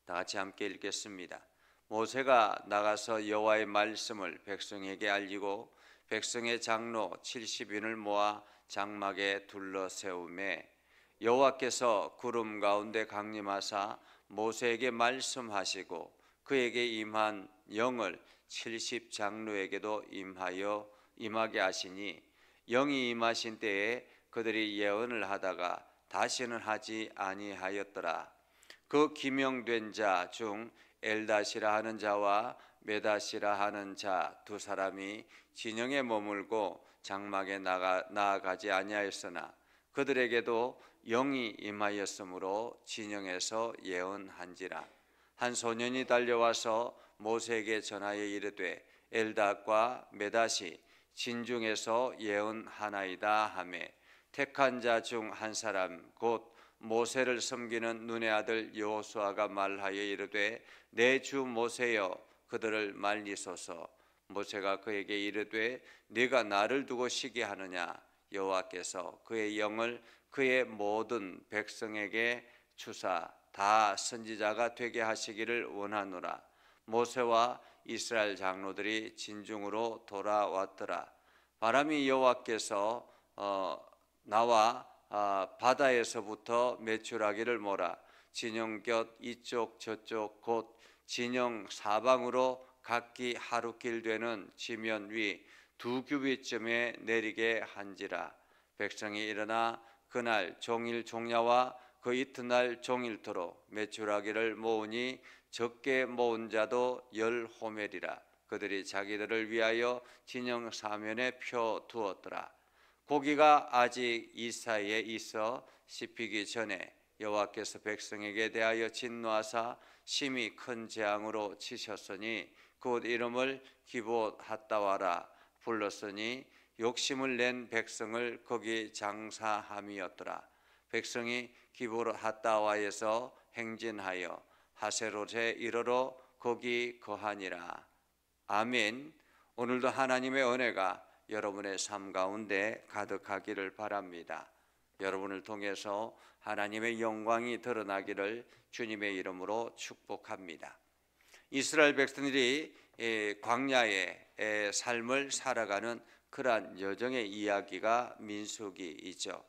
다 같이 함께 읽겠습니다. 모세가 나가서 여호와의 말씀을 백성에게 알리고 백성의 장로 70인을 모아 장막에 둘러 세우매 여호와께서 구름 가운데 강림하사 모세에게 말씀하시고 그에게 임한 영을 70 장로에게도 임하게 하시니 영이 임하신 때에 그들이 예언을 하다가 다시는 하지 아니하였더라. 그 기명된 자 중 엘다시라 하는 자와 메다시라 하는 자 두 사람이 진영에 머물고 장막에 나아가지 아니하였으나 그들에게도 영이 임하였으므로 진영에서 예언한지라. 한 소년이 달려와서 모세에게 전하여 이르되 엘닷과 메닷이 진중에서 예언하나이다 하매 택한 자 중 한 사람 곧 모세를 섬기는 눈의 아들 여호수아가 말하여 이르되 내 주 모세여 그들을 말리소서. 모세가 그에게 이르되 네가 나를 두고 시기하느냐. 여호와께서 그의 영을 그의 모든 백성에게 주사 다 선지자가 되게 하시기를 원하노라. 모세와 이스라엘 장로들이 진중으로 돌아왔더라. 바람이 여호와께서 나와 바다에서부터 메추라기를 몰아 진영 곁 이쪽 저쪽 곧 진영 사방으로 각기 하루길 되는 지면 위 2규빗쯤에 내리게 한지라. 백성이 일어나 그날 종일 종야와 그 이튿날 종일토록 메추라기를 모으니 적게 모은 자도 10호멜이라. 그들이 자기들을 위하여 진영 사면에 펴 두었더라. 고기가 아직 이 사이에 있어 씹히기 전에 여호와께서 백성에게 대하여 진노하사 심히 큰 재앙으로 치셨으니 곧 이름을 기봇 핫다와라 불렀으니 욕심을 낸 백성을 거기 장사함이었더라. 백성이 기봇 핫다와에서 행진하여 하세롯에 이르러 거기 거하니라. 아멘. 오늘도 하나님의 은혜가 여러분의 삶 가운데 가득하기를 바랍니다. 여러분을 통해서 하나님의 영광이 드러나기를 주님의 이름으로 축복합니다. 이스라엘 백성들이 광야의 삶을 살아가는 그러한 여정의 이야기가 민수기이죠.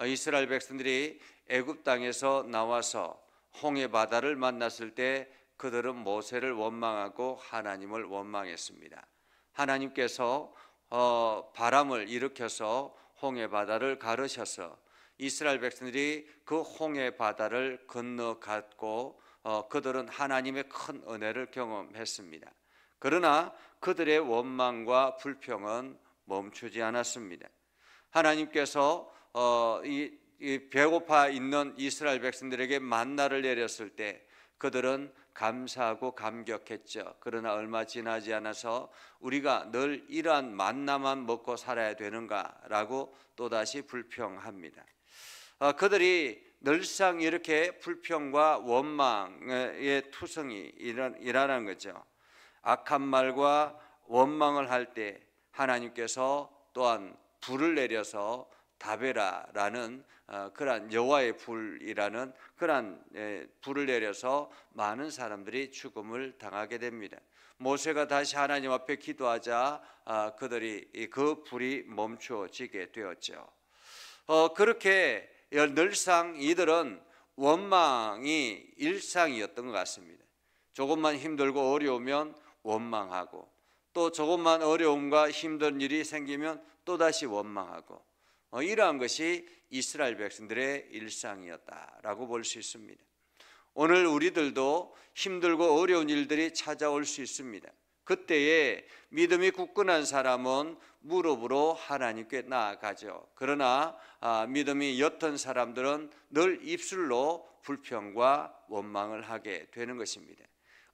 이스라엘 백성들이 애굽 땅에서 나와서 홍해 바다를 만났을 때 그들은 모세를 원망하고 하나님을 원망했습니다. 하나님께서 바람을 일으켜서 홍해 바다를 가르셔서 이스라엘 백성들이 그 홍해 바다를 건너갔고 그들은 하나님의 큰 은혜를 경험했습니다. 그러나 그들의 원망과 불평은 멈추지 않았습니다. 하나님께서 이 배고파 있는 이스라엘 백성들에게 만나를 내렸을 때 그들은 감사하고 감격했죠. 그러나 얼마 지나지 않아서 우리가 늘 이러한 만나만 먹고 살아야 되는가라고 또다시 불평합니다. 그들이 늘상 이렇게 불평과 원망의 투성이 일어나는 거죠. 악한 말과 원망을 할 때 하나님께서 또한 불을 내려서 다베라라는 그러한 여호와의 불이라는 그러한 불을 내려서 많은 사람들이 죽음을 당하게 됩니다. 모세가 다시 하나님 앞에 기도하자 그들이 그 불이 멈추어지게 되었죠. 그렇게 늘상 이들은 원망이 일상이었던 것 같습니다. 조금만 힘들고 어려우면 원망하고 또 조금만 어려움과 힘든 일이 생기면 또다시 원망하고 이러한 것이 이스라엘 백성들의 일상이었다라고 볼 수 있습니다. 오늘 우리들도 힘들고 어려운 일들이 찾아올 수 있습니다. 그때에 믿음이 굳건한 사람은 무릎으로 하나님께 나아가죠. 그러나 믿음이 옅은 사람들은 늘 입술로 불평과 원망을 하게 되는 것입니다.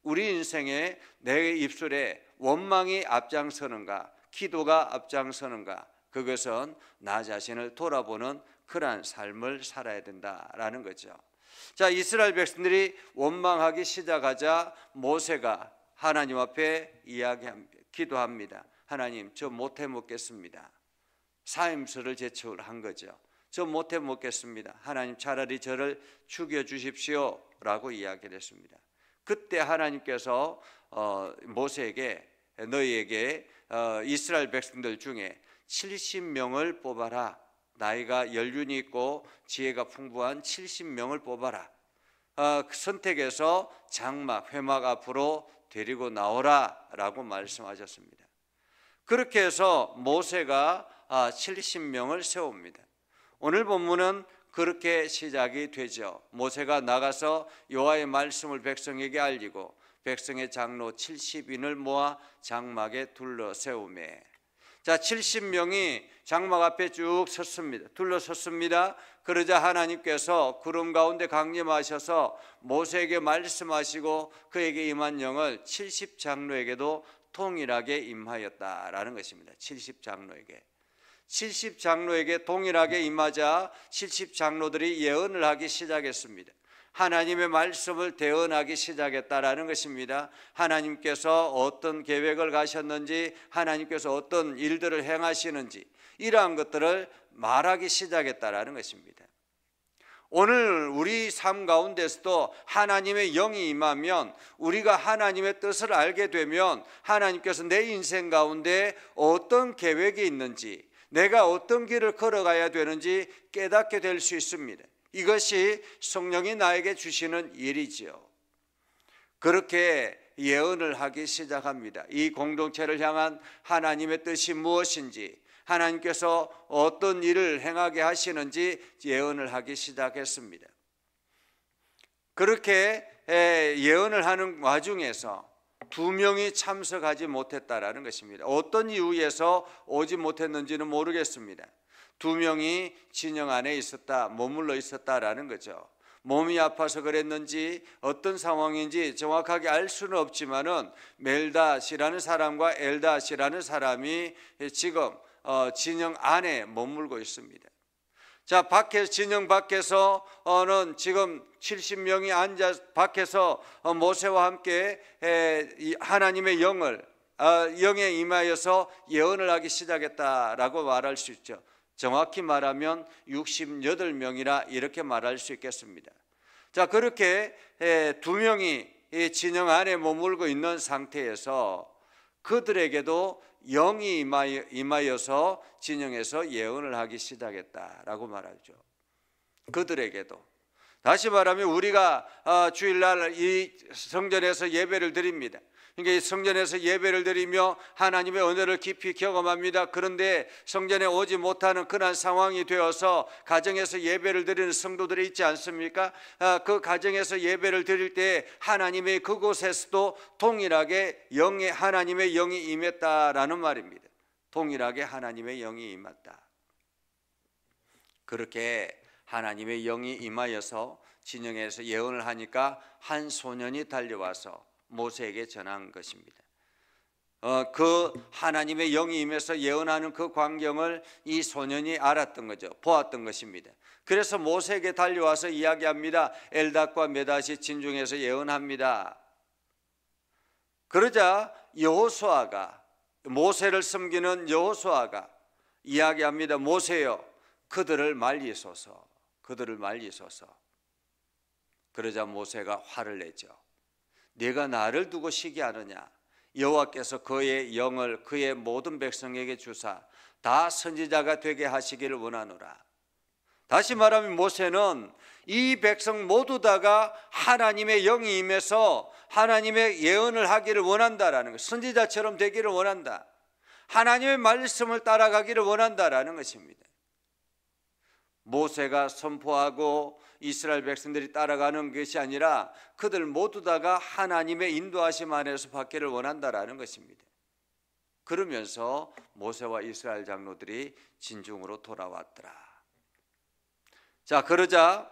우리 인생에 내 입술에 원망이 앞장서는가 기도가 앞장서는가 그것은 나 자신을 돌아보는 그러한 삶을 살아야 된다라는 거죠. 자, 이스라엘 백성들이 원망하기 시작하자 모세가 하나님 앞에 기도합니다. 하나님, 저 못해 먹겠습니다. 사임수를 제출한 거죠. 저 못해 먹겠습니다. 하나님 차라리 저를 죽여 주십시오 라고 이야기를 했습니다. 그때 하나님께서 모세에게 너희에게 이스라엘 백성들 중에 70명을 뽑아라. 나이가 연륜이 있고 지혜가 풍부한 70명을 뽑아라. 선택해서 장막, 회막 앞으로 데리고 나오라 라고 말씀하셨습니다. 그렇게 해서 모세가 70명을 세웁니다. 오늘 본문은 그렇게 시작이 되죠. 모세가 나가서 여호와의 말씀을 백성에게 알리고 백성의 장로 70인을 모아 장막에 둘러 세우매. 자, 70명이 장막 앞에 쭉 섰습니다. 둘러섰습니다. 그러자 하나님께서 구름 가운데 강림하셔서 모세에게 말씀하시고 그에게 임한 영을 70장로에게도 동일하게 임하였다라는 것입니다. 70장로에게 동일하게 임하자 70장로들이 예언을 하기 시작했습니다. 하나님의 말씀을 대언하기 시작했다라는 것입니다. 하나님께서 어떤 계획을 가셨는지, 하나님께서 어떤 일들을 행하시는지 이러한 것들을 말하기 시작했다라는 것입니다. 오늘 우리 삶 가운데서도 하나님의 영이 임하면, 우리가 하나님의 뜻을 알게 되면 하나님께서 내 인생 가운데 어떤 계획이 있는지, 내가 어떤 길을 걸어가야 되는지 깨닫게 될 수 있습니다. 이것이 성령이 나에게 주시는 일이지요. 그렇게 예언을 하기 시작합니다. 이 공동체를 향한 하나님의 뜻이 무엇인지, 하나님께서 어떤 일을 행하게 하시는지 예언을 하기 시작했습니다. 그렇게 예언을 하는 와중에서 2명이 참석하지 못했다라는 것입니다. 어떤 이유에서 오지 못했는지는 모르겠습니다. 2명이 진영 안에 있었다, 머물러 있었다라는 거죠. 몸이 아파서 그랬는지 어떤 상황인지 정확하게 알 수는 없지만은 멜닷이라는 사람과 엘닷이라는 사람이 지금 진영 안에 머물고 있습니다. 자, 진영 밖에서는 지금 70명이 앉아 밖에서 모세와 함께 하나님의 영에 임하여서 예언을 하기 시작했다라고 말할 수 있죠. 정확히 말하면 68명이라 이렇게 말할 수 있겠습니다. 자, 그렇게 2명이 진영 안에 머물고 있는 상태에서 그들에게도 영이 임하여서 진영에서 예언을 하기 시작했다라고 말하죠. 그들에게도. 다시 말하면 우리가 주일날 이 성전에서 예배를 드립니다. 그러니까 성전에서 예배를 드리며 하나님의 은혜를 깊이 경험합니다. 그런데 성전에 오지 못하는 그런 상황이 되어서 가정에서 예배를 드리는 성도들이 있지 않습니까? 그 가정에서 예배를 드릴 때 하나님의 그곳에서도 동일하게 하나님의 영이 임했다라는 말입니다. 동일하게 하나님의 영이 임했다. 그렇게 하나님의 영이 임하여서 진영에서 예언을 하니까 한 소년이 달려와서 모세에게 전한 것입니다. 그 하나님의 영이 임해서 예언하는 그 광경을 이 소년이 알았던 거죠. 보았던 것입니다. 그래서 모세에게 달려와서 이야기합니다. 엘닷과 메닷이 진중에서 예언합니다. 그러자 여호수아가, 모세를 섬기는 여호수아가 이야기합니다. 모세여, 그들을 말리소서. 그러자 모세가 화를 내죠. 네가 나를 두고 시기하느냐? 여호와께서 그의 영을 그의 모든 백성에게 주사 다 선지자가 되게 하시기를 원하노라. 다시 말하면 모세는 이 백성 모두 다가 하나님의 영이 임해서 하나님의 예언을 하기를 원한다라는 것, 선지자처럼 되기를 원한다. 하나님의 말씀을 따라가기를 원한다라는 것입니다. 모세가 선포하고 이스라엘 백성들이 따라가는 것이 아니라 그들 모두 다가 하나님의 인도하심 안에서 받기를 원한다라는 것입니다. 그러면서 모세와 이스라엘 장로들이 진중으로 돌아왔더라. 자, 그러자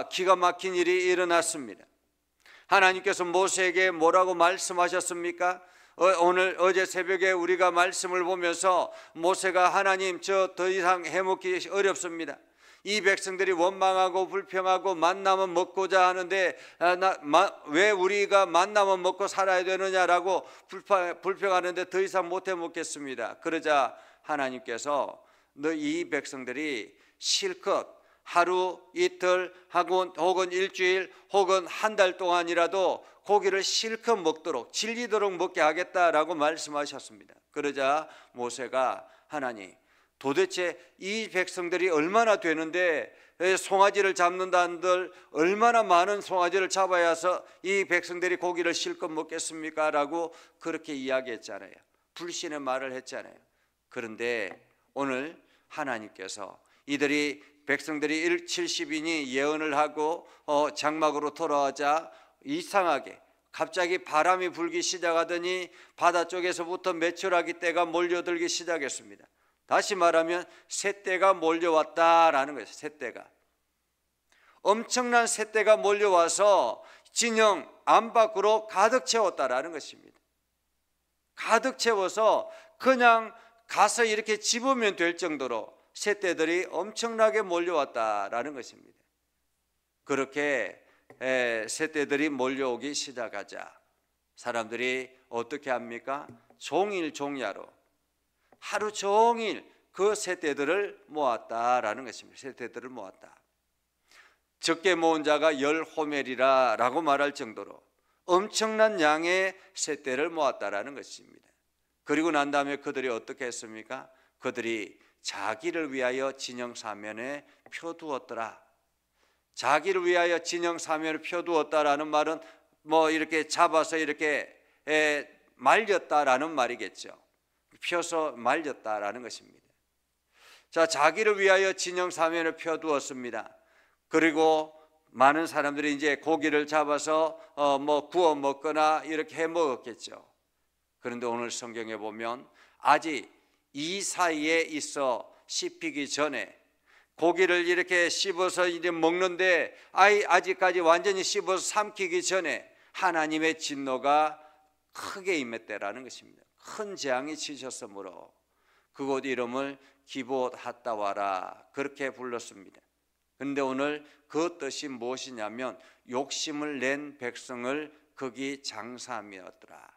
기가 막힌 일이 일어났습니다. 하나님께서 모세에게 뭐라고 말씀하셨습니까? 어제 새벽에 우리가 말씀을 보면서 모세가 하나님, 저 더 이상 해먹기 어렵습니다. 이 백성들이 원망하고 불평하고 만나면 먹고자 하는데 왜 우리가 만나면 먹고 살아야 되느냐라고 불평하는데 더 이상 못 해먹겠습니다. 그러자 하나님께서 너 이 백성들이 실컷 하루 이틀 혹은 일주일 혹은 한 달 동안이라도 고기를 실컷 먹도록 질리도록 먹게 하겠다라고 말씀하셨습니다. 그러자 모세가 하나님, 도대체 이 백성들이 얼마나 되는데 송아지를 잡는다 한들 얼마나 많은 송아지를 잡아야 해서 이 백성들이 고기를 실컷 먹겠습니까? 라고 그렇게 이야기했잖아요. 불신의 말을 했잖아요. 그런데 오늘 하나님께서 이들이 백성들이 70인이 예언을 하고 장막으로 돌아오자 이상하게 갑자기 바람이 불기 시작하더니 바다 쪽에서부터 메추라기 떼가 몰려들기 시작했습니다. 다시 말하면 새떼가 몰려왔다라는 거예요. 새떼가 엄청난 새떼가 몰려와서 진영 안 밖으로 가득 채웠다라는 것입니다. 가득 채워서 그냥 가서 이렇게 집으면 될 정도로 새떼들이 엄청나게 몰려왔다라는 것입니다. 그렇게 새떼들이 몰려오기 시작하자 사람들이 어떻게 합니까? 종일종야로 하루 종일 그 새떼들을 모았다라는 것입니다. 새떼들을 모았다. 적게 모은 자가 10호멜이라고 말할 정도로 엄청난 양의 새떼를 모았다라는 것입니다. 그리고 난 다음에 그들이 어떻게 했습니까? 그들이 자기를 위하여 진영 사면에 펴두었더라. 자기를 위하여 진영 사면에 펴두었다라는 말은 뭐 이렇게 잡아서 이렇게 말렸다라는 말이겠죠. 펴서 말렸다라는 것입니다. 자, 자기를 위하여 진영 사면에 펴두었습니다. 그리고 많은 사람들이 이제 고기를 잡아서 뭐 구워 먹거나 이렇게 해 먹었겠죠. 그런데 오늘 성경에 보면 아직 이 사이에 있어 씹히기 전에 고기를 이렇게 씹어서 이제 먹는데 아직까지 완전히 씹어서 삼키기 전에 하나님의 진노가 크게 임했다라는 것입니다. 큰 재앙이 치셨으므로 그곳 이름을 기봇핫다와라 그렇게 불렀습니다. 그런데 오늘 그 뜻이 무엇이냐면 욕심을 낸 백성을 거기 장사함이었더라.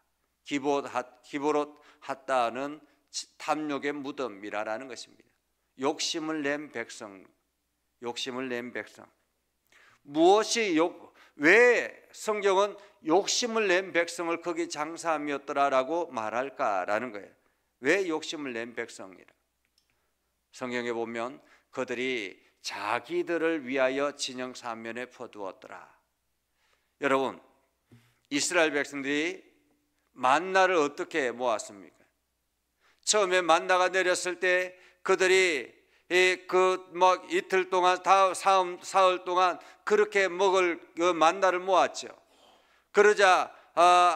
기봇핫다는 탐욕의 무덤이라는 것입니다. 욕심을 낸 백성, 욕심을 낸 백성. 왜 성경은 욕심을 낸 백성을 거기 장사함이었더라라고 말할까라는 거예요. 왜 욕심을 낸 백성이라? 성경에 보면 그들이 자기들을 위하여 진영 사면에 퍼두었더라. 여러분, 이스라엘 백성들이 만나를 어떻게 모았습니까? 처음에 만나가 내렸을 때 그들이 이틀 동안 사흘 동안 그렇게 먹을 그 만나를 모았죠. 그러자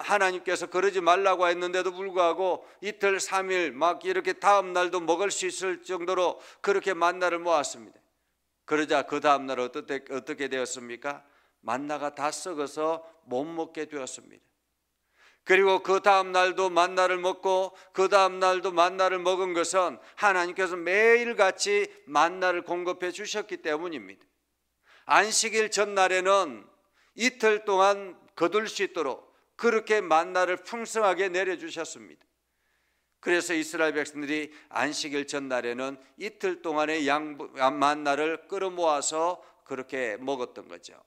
하나님께서 그러지 말라고 했는데도 불구하고 이틀 3일 막 이렇게 다음 날도 먹을 수 있을 정도로 그렇게 만나를 모았습니다. 그러자 그 다음 날 어떻게 되었습니까? 만나가 다 썩어서 못 먹게 되었습니다. 그리고 그 다음 날도 만나를 먹고 그 다음 날도 만나를 먹은 것은 하나님께서 매일같이 만나를 공급해 주셨기 때문입니다. 안식일 전날에는 이틀 동안 거둘 수 있도록 그렇게 만나를 풍성하게 내려주셨습니다. 그래서 이스라엘 백성들이 안식일 전날에는 이틀 동안의 만나를 끌어모아서 그렇게 먹었던 거죠.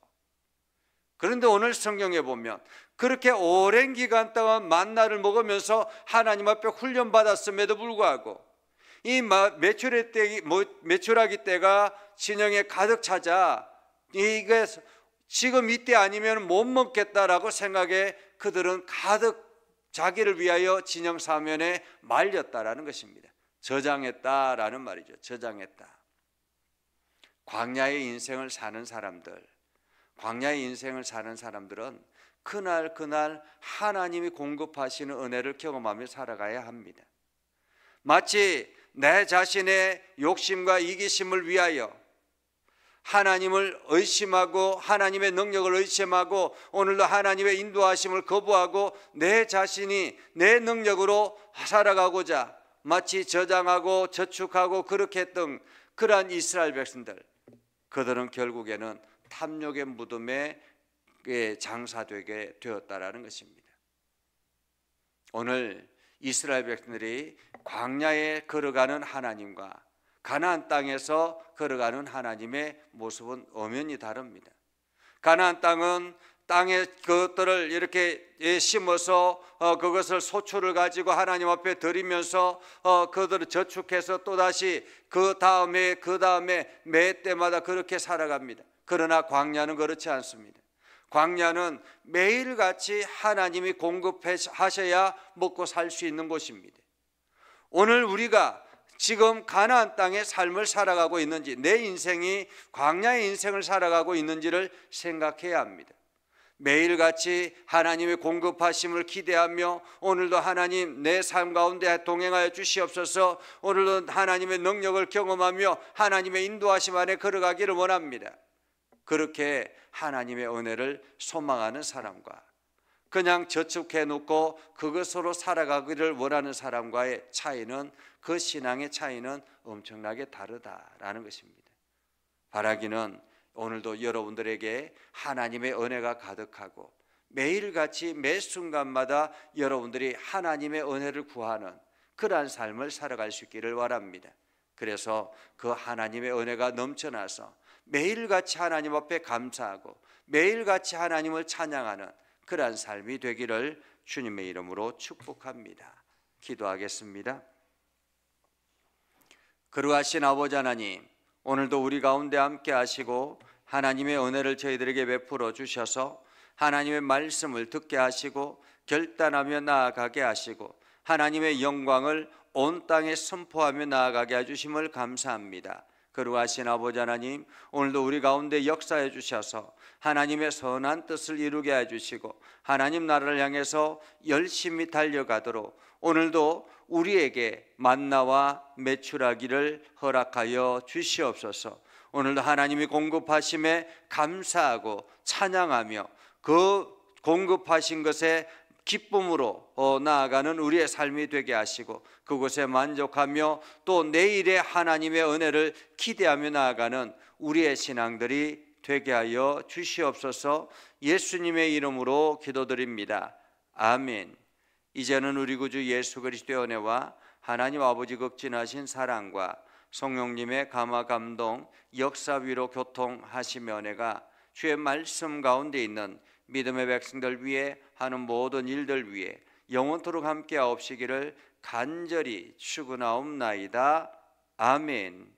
그런데 오늘 성경에 보면 그렇게 오랜 기간 동안 만나를 먹으면서 하나님 앞에 훈련받았음에도 불구하고 이 메추라기 떼가 진영에 가득 차자 이게 지금 이때 아니면 못 먹겠다라고 생각해 그들은 가득 자기를 위하여 진영 사면에 말렸다라는 것입니다. 저장했다라는 말이죠. 저장했다. 광야의 인생을 사는 사람들, 광야의 인생을 사는 사람들은 그날 하나님이 공급하시는 은혜를 경험하며 살아가야 합니다. 마치 내 자신의 욕심과 이기심을 위하여 하나님을 의심하고 하나님의 능력을 의심하고 오늘도 하나님의 인도하심을 거부하고 내 자신이 내 능력으로 살아가고자 마치 저장하고 저축하고 그렇게 했던 그러한 이스라엘 백성들, 그들은 결국에는 탐욕의 무덤에 장사되게 되었다라는 것입니다. 오늘 이스라엘 백성들이 광야에 걸어가는 하나님과 가나안 땅에서 걸어가는 하나님의 모습은 엄연히 다릅니다. 가나안 땅은 땅에 그것들을 이렇게 심어서 그것을 소출을 가지고 하나님 앞에 드리면서 그들을 저축해서 또다시 그 다음에 매 때마다 그렇게 살아갑니다. 그러나 광야는 그렇지 않습니다. 광야는 매일같이 하나님이 공급하셔야 먹고 살 수 있는 곳입니다. 오늘 우리가 지금 가나안 땅의 삶을 살아가고 있는지, 내 인생이 광야의 인생을 살아가고 있는지를 생각해야 합니다. 매일같이 하나님의 공급하심을 기대하며 오늘도 하나님 내 삶 가운데 동행하여 주시옵소서. 오늘도 하나님의 능력을 경험하며 하나님의 인도하심 안에 걸어가기를 원합니다. 그렇게 하나님의 은혜를 소망하는 사람과 그냥 저축해 놓고 그것으로 살아가기를 원하는 사람과의 차이는, 그 신앙의 차이는 엄청나게 다르다라는 것입니다. 바라기는 오늘도 여러분들에게 하나님의 은혜가 가득하고 매일같이 매 순간마다 여러분들이 하나님의 은혜를 구하는 그러한 삶을 살아갈 수 있기를 바랍니다. 그래서 그 하나님의 은혜가 넘쳐나서 매일같이 하나님 앞에 감사하고 매일같이 하나님을 찬양하는 그러한 삶이 되기를 주님의 이름으로 축복합니다. 기도하겠습니다. 거룩하신 아버지 하나님, 오늘도 우리 가운데 함께 하시고 하나님의 은혜를 저희들에게 베풀어 주셔서 하나님의 말씀을 듣게 하시고 결단하며 나아가게 하시고 하나님의 영광을 온 땅에 선포하며 나아가게 해주심을 감사합니다. 거룩하신 아버지 하나님, 오늘도 우리 가운데 역사해 주셔서 하나님의 선한 뜻을 이루게 해주시고 하나님 나라를 향해서 열심히 달려가도록 오늘도 우리에게 만나와 매출하기를 허락하여 주시옵소서. 오늘도 하나님이 공급하심에 감사하고 찬양하며 그 공급하신 것에 기쁨으로 나아가는 우리의 삶이 되게 하시고 그곳에 만족하며 또 내일의 하나님의 은혜를 기대하며 나아가는 우리의 신앙들이 되게 하여 주시옵소서. 예수님의 이름으로 기도드립니다. 아멘. 이제는 우리 구주 예수 그리스도의 은혜와 하나님 아버지 극진하신 사랑과 성령님의 감화 감동 역사 위로 교통하시며 은혜가 주의 말씀 가운데 있는 믿음의 백성들 위해 하는 모든 일들 위해 영원토록 함께 하옵시기를 간절히 축원하옵나이다. 아멘.